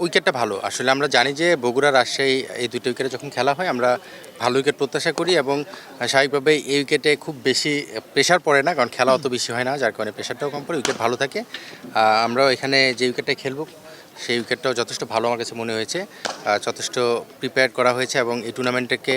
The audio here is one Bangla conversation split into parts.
উইকেটটা ভালো। আসলে আমরা জানি যে বগুড়া, রাজশাহী এই ২টা উইকেটে যখন খেলা হয় আমরা ভালো উইকেট প্রত্যাশা করি এবং স্বাভাবিকভাবে এই উইকেটে খুব বেশি প্রেশার পড়ে না, কারণ খেলা অত বেশি হয় না, যার কারণে প্রেশারটাও কম পড়ে, উইকেট ভালো থাকে। আমরাও এখানে যে উইকেটটা খেলবো সেই উইকেটটাও যথেষ্ট ভালো আমার কাছে মনে হয়েছে। যথেষ্ট প্রিপেয়ার করা হয়েছে এবং এই টুর্নামেন্টটাকে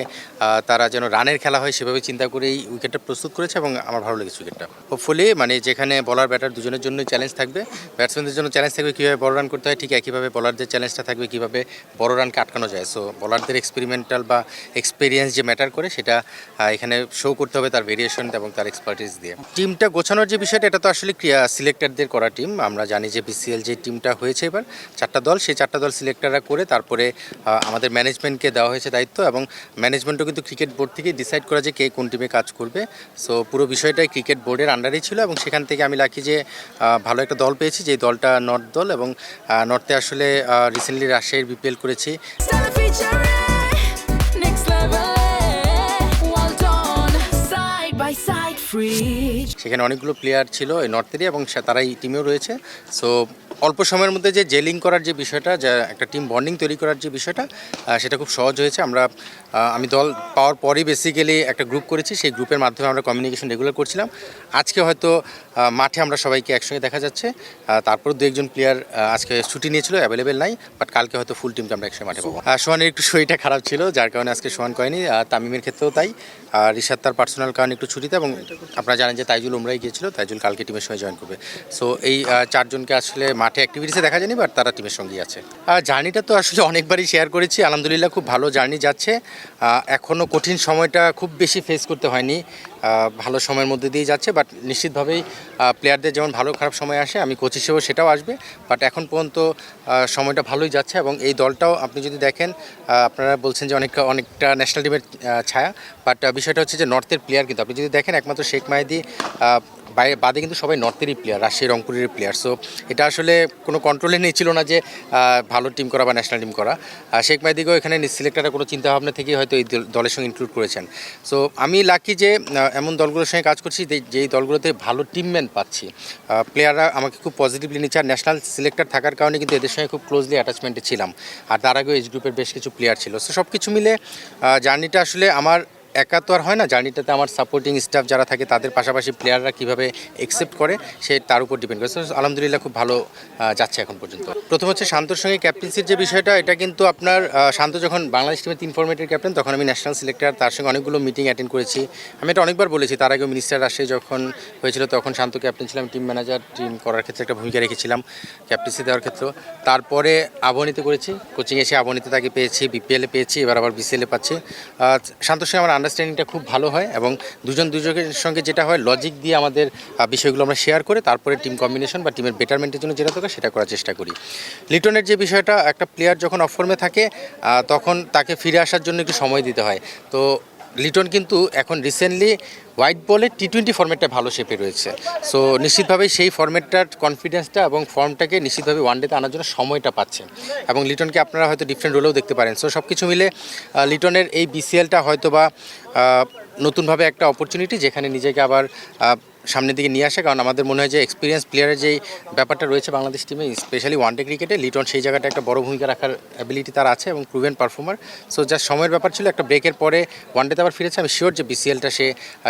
তারা যেন রানের খেলা হয় সেভাবে চিন্তা করেই উইকেটটা প্রস্তুত করেছে এবং আমার ভালো লেগেছে উইকেটটা। হোপফুলি মানে যেখানে বলার ব্যাটার দুজনের জন্যই চ্যালেঞ্জ থাকবে, ব্যাটসম্যানদের জন্য চ্যালেঞ্জ থাকবে কীভাবে বড় রান করতে হয়, ঠিক একইভাবে বলারদের চ্যালেঞ্জটা থাকবে কীভাবে বড় রানকে আটকানো যায়। সো বলারদের এক্সপেরিমেন্টাল বা এক্সপিরিয়েন্স যে ম্যাটার করে সেটা এখানে শো করতে হবে তার ভেরিয়েশন এবং তার এক্সপার্টিস দিয়ে। টিমটা গোছানোর যে বিষয়টা, এটা তো আসলে সিলেক্টরদের করা টিম। আমরা জানি যে বিসিএল যে টিমটা হয়েছে এবার 4টা দল, সেই 4টা দল সিলেক্টররা করে তারপরে আমাদের ম্যানেজমেন্টকে দেওয়া হয়েছে দায়িত্ব, এবং ম্যানেজমেন্টও কিন্তু ক্রিকেট বোর্ড থেকেই ডিসাইড করা যে কে কোন টিমে কাজ করবে। সো পুরো বিষয়টাই ক্রিকেট বোর্ডের আন্ডারেই ছিল এবং সেখান থেকে আমি লাকি যে ভালো একটা দল পেয়েছি, যে দলটা নর্থ দল, এবং নর্থে আসলে রিসেন্টলি রাজশাহীর বিপিএল করেছি। সেখানে অনেকগুলো প্লেয়ার ছিল এই নর্থেরই এবং তারাই টিমেও রয়েছে। সো অল্প সময়ের মধ্যে যে জেলিং করার যে বিষয়টা, যা একটা টিম বন্ডিং তৈরি করার যে বিষয়টা, সেটা খুব সহজ হয়েছে। আমি দল পাওয়ার পরেই বেসিক্যালি একটা গ্রুপ করেছি, সেই গ্রুপের মাধ্যমে আমরা কমিউনিকেশন রেগুলার করছিলাম। আজকে হয়তো মাঠে আমরা সবাইকে একসঙ্গে দেখা যাচ্ছে, তারপর 2-1 প্লেয়ার আজকে ছুটি নিয়েছিল, অ্যাভেলেবেল নাই, বাট কালকে হয়তো ফুল টিমকে আমরা একসঙ্গে মাঠে পাবো। সোহানের একটু শরীরটা খারাপ ছিল, যার কারণে আজকে সোহান করেনি। তামিমের ক্ষেত্রেও তাই, রিশাদ তার পার্সোনাল কারণে একটু ছুটিতে, এবং আপনারা জানেন যে তাইজুল উমরাই গিয়েছিল, তাইজুল কালকে টিমের সঙ্গে জয়েন করবে। সো এই 4 জনকে আসলে মাঠে অ্যাক্টিভিটিসে দেখা যায়নি, বাট তারা টিমের সঙ্গেই আছে। জার্নিটা তো আসলে অনেকবারই শেয়ার করেছি, আলহামদুলিল্লাহ খুব ভালো জার্নি যাচ্ছে। এখনও কঠিন সময়টা খুব বেশি ফেস করতে হয়নি, ভালো সময়ের মধ্যে দিয়ে যাচ্ছে। বাট নিশ্চিতভাবেই প্লেয়ারদের যেমন ভালো খারাপ সময় আসে, আমি কোচ হিসেবেও সেটাও আসবে, বাট এখন পর্যন্ত সময়টা ভালোই যাচ্ছে। এবং এই দলটাও আপনি যদি দেখেন, আপনারা বলছেন যে অনেকটা ন্যাশনাল টিমের ছায়া, বাট বিষয়টা হচ্ছে যে নর্থের প্লেয়ার কিন্তু আপনি যদি দেখেন একমাত্র শেখ মাহেদী বাদে কিন্তু সবাই নর্থেরই প্লেয়ার, রাজশাহী রংপুরের প্লেয়ার। সো এটা আসলে কোনো কন্ট্রোলে নেই ছিল না যে ভালো টিম করা বা ন্যাশনাল টিম করা। শেখ মাহেদীকেও এখানে সিলেক্টররা কোনো চিন্তাভাবনা থেকেই হয়তো এই দলের সঙ্গে ইনক্লুড করেছেন। সো আমি লাকি যে এমন দলগুলোর সঙ্গে কাজ করছি যেই দলগুলোতে ভালো টিমম্যান পাচ্ছি, প্লেয়াররা আমাকে খুব পজিটিভলি নিচ্ছে। আর ন্যাশনাল সিলেক্টর থাকার কারণে কিন্তু এদের সঙ্গে খুব ক্লোজলি অ্যাটাচমেন্টে ছিলাম, আর তার আগেও এজ গ্রুপের বেশ কিছু প্লেয়ার ছিল। সো সব কিছু মিলে জার্নিটা আসলে আমার একা তো আর হয় না, জার্নিটাতে আমার সাপোর্টিং স্টাফ যারা থাকে তাদের পাশাপাশি প্লেয়াররা কীভাবে অ্যাকসেপ্ট করে সে তার উপর ডিপেন্ড করে। আলহামদুলিল্লাহ খুব ভালো যাচ্ছে এখন পর্যন্ত। প্রথম হচ্ছে শান্তর সঙ্গে ক্যাপ্টেন্সির যে বিষয়টা, এটা কিন্তু আপনার শান্ত যখন বাংলাদেশ টিমের 3 ফরম্যাটের ক্যাপ্টেন, তখন আমি ন্যাশনাল সিলেক্টর, তার সঙ্গে অনেকগুলো মিটিং অ্যাটেন্ড করেছি। আমি এটা অনেকবার বলেছি, তার আগেও মিনিস্টার রাজশাহী যখন হয়েছিল তখন শান্ত ক্যাপ্টেন ছিলাম, টিম ম্যানেজার টিম করার ক্ষেত্রে একটা ভূমিকা রেখেছিলাম, ক্যাপ্টেন্সি দেওয়ার ক্ষেত্রেও। তারপরে আবহানিতে করেছি, কোচিং এসে আবহানিতে তাকে পেয়েছি, বিপিএলে পেয়েছি, এবার আবার বিসিএলে পাচ্ছি। শান্তর সঙ্গে আমার আন্ডারস্ট্যান্ডিংটা খুব ভালো হয় এবং দুজনের সঙ্গে যেটা হয়, লজিক দিয়ে আমাদের বিষয়গুলো আমরা শেয়ার করে তারপরে টিম কম্বিনেশন বা টিমের বেটারমেন্টের জন্য যেটা দরকার সেটা করার চেষ্টা করি। লিটনের যে বিষয়টা, একটা প্লেয়ার যখন অফ ফর্মে থাকে তখন তাকে ফিরে আসার জন্য একটু সময় দিতে হয়। তো লিটন কিন্তু এখন রিসেন্টলি হোয়াইট বলে টি20 ফর্মেটটা ভালো শেপে রয়েছে। সো নিশ্চিতভাবেই সেই ফর্মেটটার কনফিডেন্সটা এবং ফর্মটাকে নিশ্চিতভাবে ওয়ানডেতে আনার জন্য সময়টা পাচ্ছে, এবং লিটনকে আপনারা হয়তো ডিফারেন্ট রোলেও দেখতে পারেন। সো সব কিছু মিলে লিটনের এই বিসিএলটা হয়তো বা নতুনভাবে একটা অপরচুনিটি, যেখানে নিজেকে আবার সামনের দিকে নিয়ে আসে। কারণ আমাদের মনে হয় যে এক্সপিরিয়েন্স প্লেয়ারের যেই ব্যাপারটা রয়েছে বাংলাদেশ টিমে, স্পেশালি ওয়ানডে ক্রিকেটে, লিটন সেই জায়গাটা একটা বড় ভূমিকা রাখার অ্যাবিলিটি তার আছে এবং প্রুভেন পারফর্মার। সো যা সময়ের ব্যাপার ছিল, একটা ব্রেকের পরে ওয়ানডেতে আবার ফিরেছে। আমি শিওর যে বিসিএলটা সে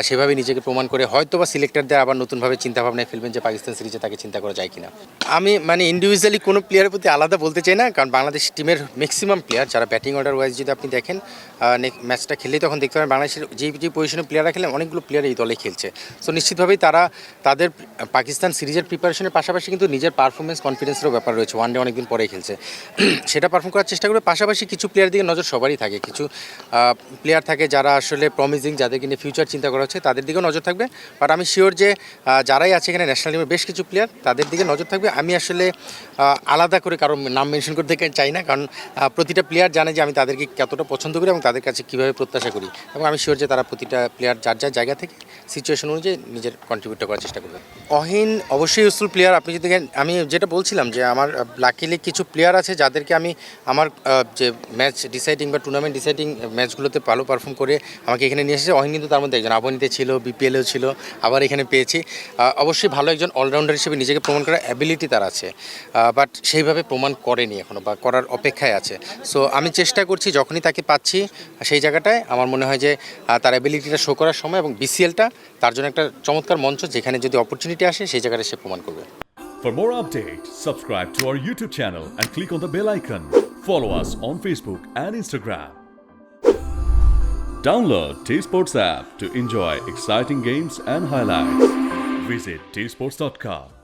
সেভাবে নিজেকে প্রমাণ করে হয়তো বা সিলেক্টরদের আবার নতুনভাবে চিন্তাভাবনায় ফেলবেন যে পাকিস্তান সিরিজে তাকে চিন্তা করা যায় কিনা। আমি ইন্ডিভিজুয়ালি কোনো প্লেয়ারের প্রতি আলাদা বলতে চাই না, কারণ বাংলাদেশ টিমের ম্যাক্সিমাম প্লেয়ার যারা ব্যাটিং অর্ডার ওয়াইজ যদি আপনি দেখেন, ম্যাচটা খেললেই তখন দেখতে পারেন বাংলাদেশের যে পজিশনে প্লেয়াররা খেলেন অনেকগুলো প্লেয়ার এই দলে খেলছে। সো নিশ্চিতভাবেই তারা তাদের পাকিস্তান সিরিজের প্রিপারেশনের পাশাপাশি কিন্তু নিজের পারফরমেন্স কনফিডেন্সেরও ব্যাপার রয়েছে, ওয়ানডে অনেকদিন পরে খেলছে, সেটা পারফর্ম করার চেষ্টা করবে। পাশাপাশি কিছু প্লেয়ার দিকে নজর সবারই থাকে, কিছু প্লেয়ার থাকে যারা আসলে প্রমিজিং, যাদেরকে নিয়ে ফিউচার চিন্তা করা হচ্ছে, তাদের দিকেও নজর থাকবে। বাট আমি শিওর যে যারাই আছে এখানে ন্যাশনাল টিমের বেশ কিছু প্লেয়ার, তাদের দিকে নজর থাকবে। আমি আসলে আলাদা করে কারো নাম মেনশন করতে চাই না, কারণ প্রতিটা প্লেয়ার জানে যে আমি তাদেরকে কতটা পছন্দ করি এবং তাদের কাছে কীভাবে প্রত্যাশা করি, এবং আমি শিওর যে তারা প্রতিটা প্লেয়ার যার যার জায়গা থেকে সিচুয়েশন অনুযায়ী নিজের কন্ট্রিবিউট করার চেষ্টা করবে। অহিন অবশ্যই ইউজফুল প্লেয়ার। আপনি যদি আমি যেটা বলছিলাম যে আমার লাকিলি কিছু প্লেয়ার আছে যাদেরকে আমি আমার যে ম্যাচ ডিসাইডিং বা টুর্নামেন্ট ডিসাইডিং ম্যাচগুলোতে ভালো পারফর্ম করে আমাকে এখানে নিয়ে এসেছে। অহিন কিন্তু তার মধ্যে একজন, আবনীতে ছিল, বিপিএলেও ছিল, আবার এখানে পেয়েছি। অবশ্যই ভালো একজন অলরাউন্ডার হিসেবে নিজেকে প্রমাণ করার অ্যাবিলিটি তার আছে, বাট সেইভাবে প্রমাণ করেনি এখনও বা করার অপেক্ষায় আছে। সো আমি চেষ্টা করছি যখনই তাকে পাচ্ছি সেই জায়গাটায় আমার মনে হয় যে তার অ্যাবিলিটিটা শো করার সময়, এবং বিসিএলটা তার জন্য একটা চমৎকার মঞ্চ যেখানে যদি অপরচুনিটি আসে সেই জায়গাটা সে প্রমাণ করবে। For more updates, subscribe to our YouTube channel and click on the bell icon. Follow us on Facebook and Instagram. Download T-Sports app to enjoy exciting games and highlights. Visit tsports.com.